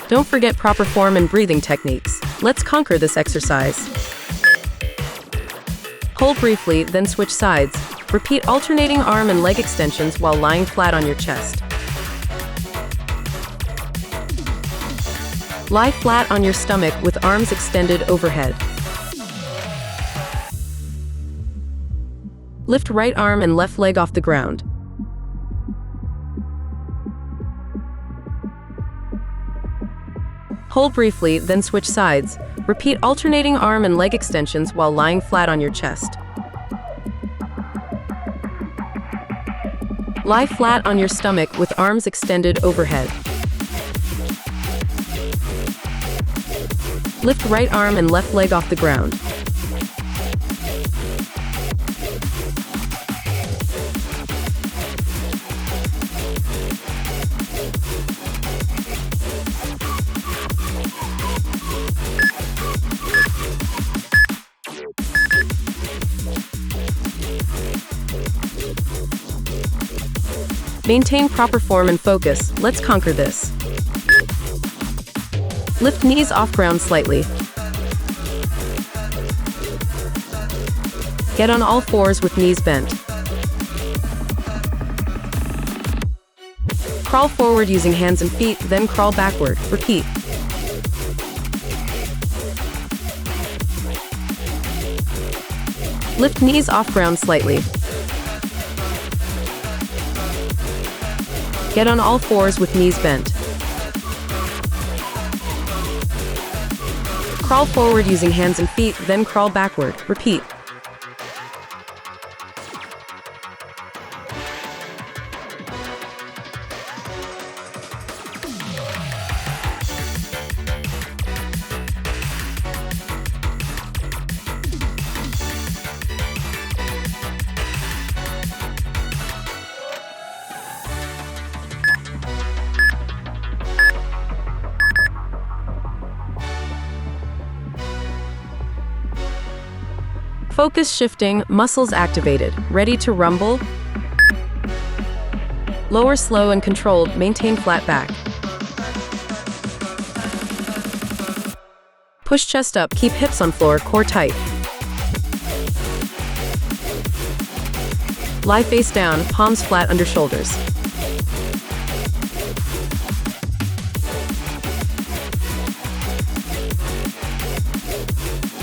Don't forget proper form and breathing techniques. Let's conquer this exercise. Hold briefly, then switch sides. Repeat alternating arm and leg extensions while lying flat on your chest. Lie flat on your stomach with arms extended overhead. Lift right arm and left leg off the ground. Hold briefly, then switch sides. Repeat alternating arm and leg extensions while lying flat on your chest. Lie flat on your stomach with arms extended overhead. Lift right arm and left leg off the ground. Maintain proper form and focus. Let's conquer this. Lift knees off ground slightly. Get on all fours with knees bent. Crawl forward using hands and feet, then crawl backward. Repeat. Lift knees off ground slightly. Get on all fours with knees bent. Crawl forward using hands and feet, then crawl backward. Repeat. Focus shifting, muscles activated, ready to rumble. Lower slow and controlled, maintain flat back. Push chest up, keep hips on floor, core tight. Lie face down, palms flat under shoulders.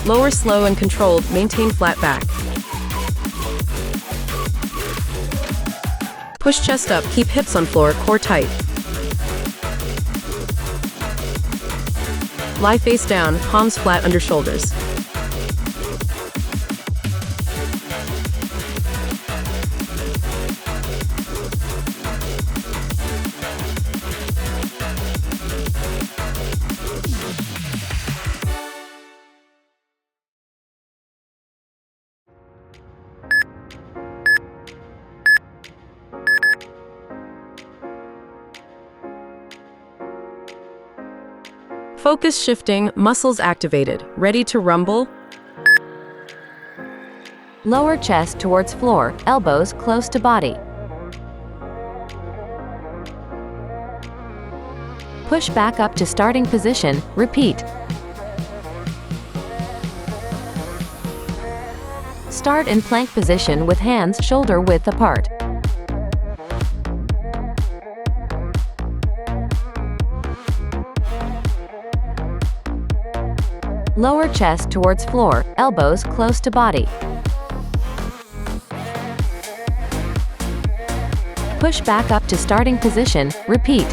Lower slow and controlled, maintain flat back. Push chest up, keep hips on floor, core tight. Lie face down, palms flat under shoulders. Focus shifting, muscles activated, ready to rumble. Lower chest towards floor, elbows close to body. Push back up to starting position, repeat. Start in plank position with hands shoulder width apart. Lower chest towards floor, elbows close to body. Push back up to starting position, repeat.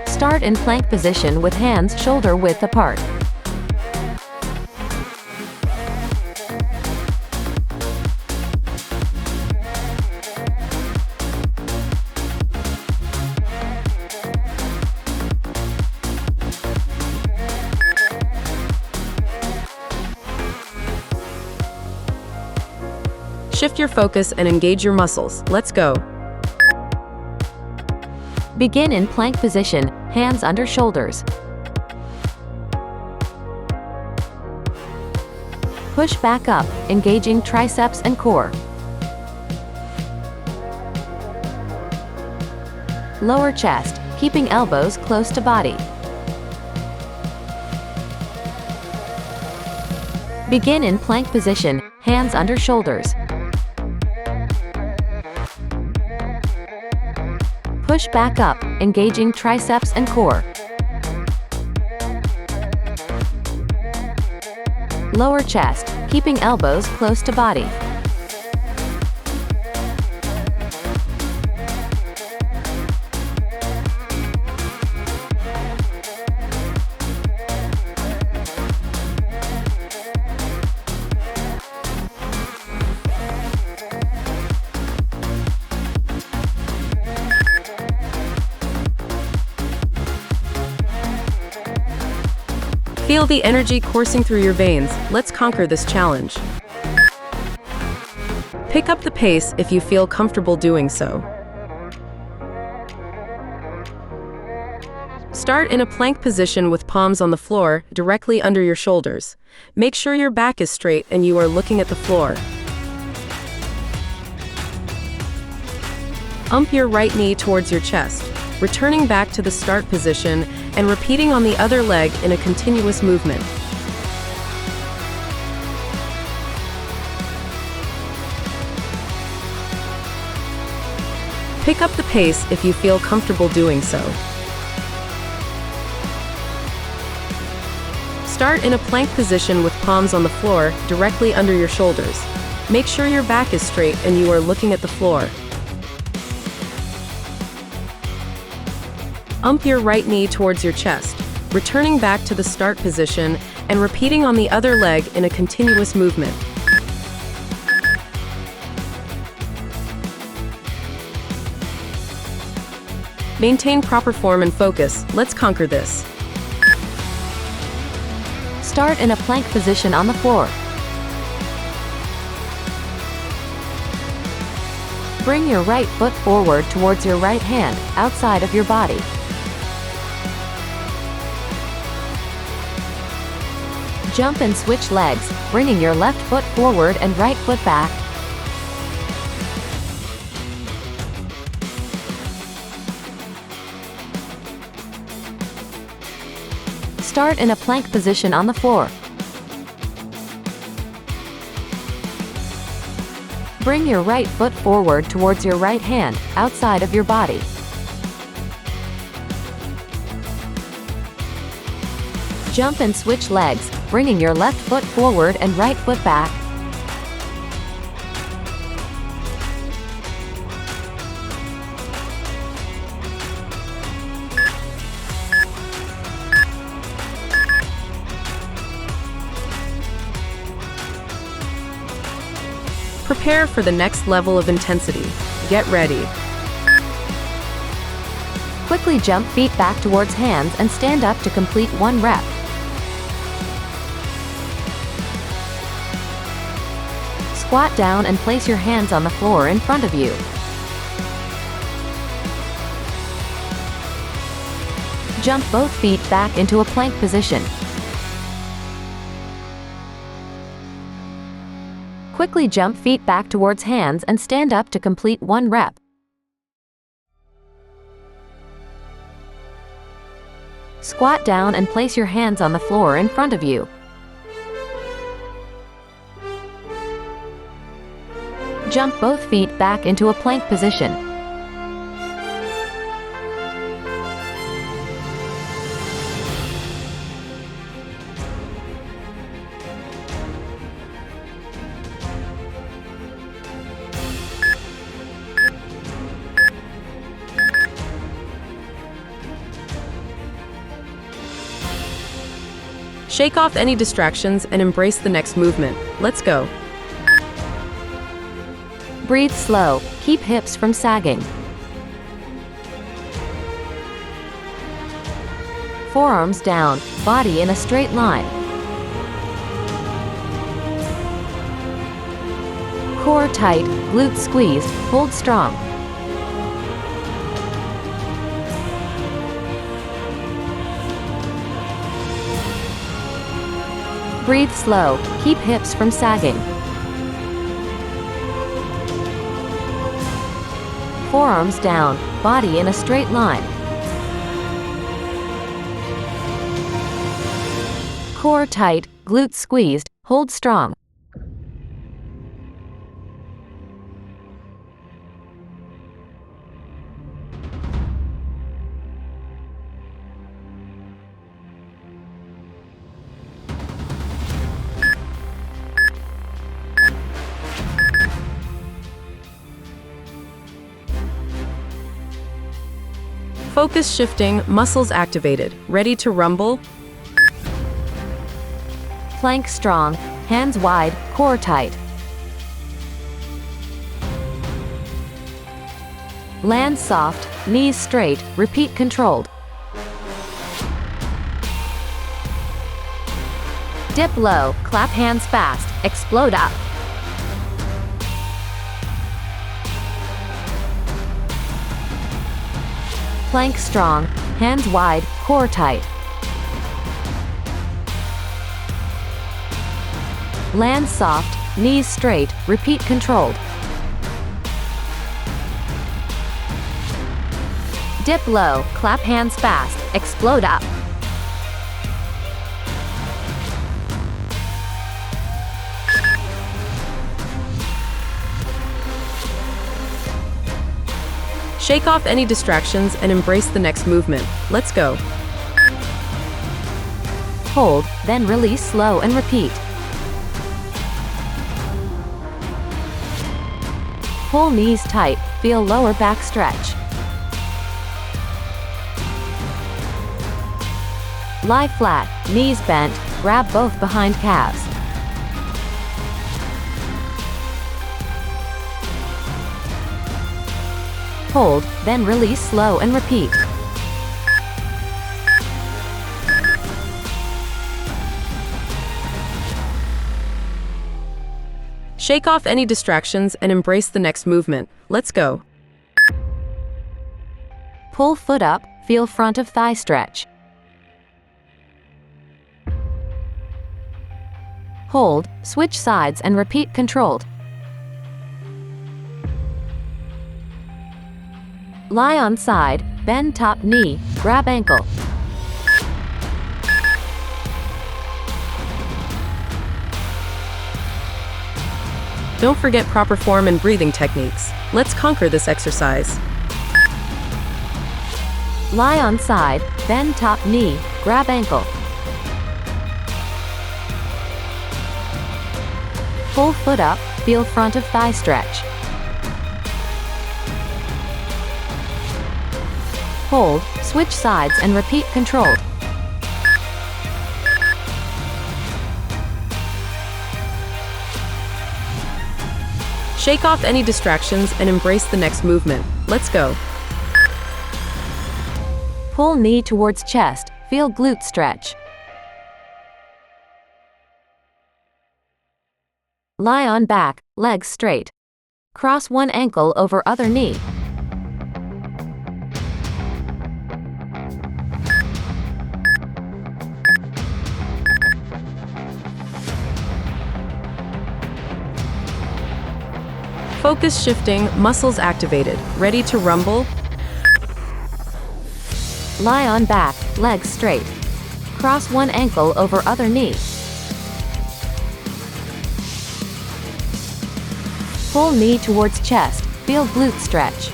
Start in plank position with hands shoulder width apart. Shift your focus and engage your muscles. Let's go. Begin in plank position, hands under shoulders. Push back up, engaging triceps and core. Lower chest, keeping elbows close to body. Begin in plank position, hands under shoulders. Push back up, engaging triceps and core. Lower chest, keeping elbows close to body. Feel the energy coursing through your veins. Let's conquer this challenge. Pick up the pace if you feel comfortable doing so. Start in a plank position with palms on the floor, directly under your shoulders. Make sure your back is straight and you are looking at the floor. Ump your right knee towards your chest, returning back to the start position and repeating on the other leg in a continuous movement. Pick up the pace if you feel comfortable doing so. Start in a plank position with palms on the floor, directly under your shoulders. Make sure your back is straight and you are looking at the floor. Ump your right knee towards your chest, returning back to the start position and repeating on the other leg in a continuous movement. Maintain proper form and focus. Let's conquer this. Start in a plank position on the floor. Bring your right foot forward towards your right hand, outside of your body. Jump and switch legs, bringing your left foot forward and right foot back. Start in a plank position on the floor. Bring your right foot forward towards your right hand, outside of your body. Jump and switch legs, bringing your left foot forward and right foot back. Prepare for the next level of intensity. Get ready. Quickly jump feet back towards hands and stand up to complete 1 rep. Squat down and place your hands on the floor in front of you. Jump both feet back into a plank position. Quickly jump feet back towards hands and stand up to complete 1 rep. Squat down and place your hands on the floor in front of you. Jump both feet back into a plank position. Shake off any distractions and embrace the next movement. Let's go. Breathe slow, keep hips from sagging. Forearms down, body in a straight line. Core tight, glutes squeezed, hold strong. Breathe slow, keep hips from sagging. Forearms down, body in a straight line. Core tight, glutes squeezed, hold strong. Focus shifting, muscles activated, ready to rumble. Plank strong, hands wide, core tight. Land soft, knees straight, repeat controlled. Dip low, clap hands fast, explode up. Plank strong, hands wide, core tight. Land soft, knees straight, repeat controlled. Dip low, clap hands fast, explode up. Shake off any distractions and embrace the next movement. Let's go. Hold, then release slow and repeat. Pull knees tight, feel lower back stretch. Lie flat, knees bent, grab both behind calves. Hold, then release slow and repeat. Shake off any distractions and embrace the next movement. Let's go. Pull foot up, feel front of thigh stretch. Hold, switch sides and repeat controlled. Lie on side, bend top knee, grab ankle. Don't forget proper form and breathing techniques. Let's conquer this exercise. Lie on side, bend top knee, grab ankle. Pull foot up, feel front of thigh stretch. Hold, switch sides and repeat controlled. Shake off any distractions and embrace the next movement. Let's go. Pull knee towards chest, feel glute stretch. Lie on back, legs straight. Cross one ankle over other knee. Focus shifting, muscles activated, ready to rumble. Lie on back, legs straight. Cross one ankle over other knee. Pull knee towards chest, feel glute stretch.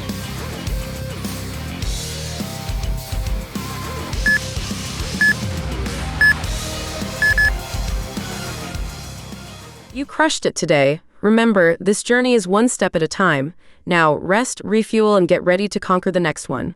You crushed it today. Remember, this journey is one step at a time. Now, rest, refuel, and get ready to conquer the next one.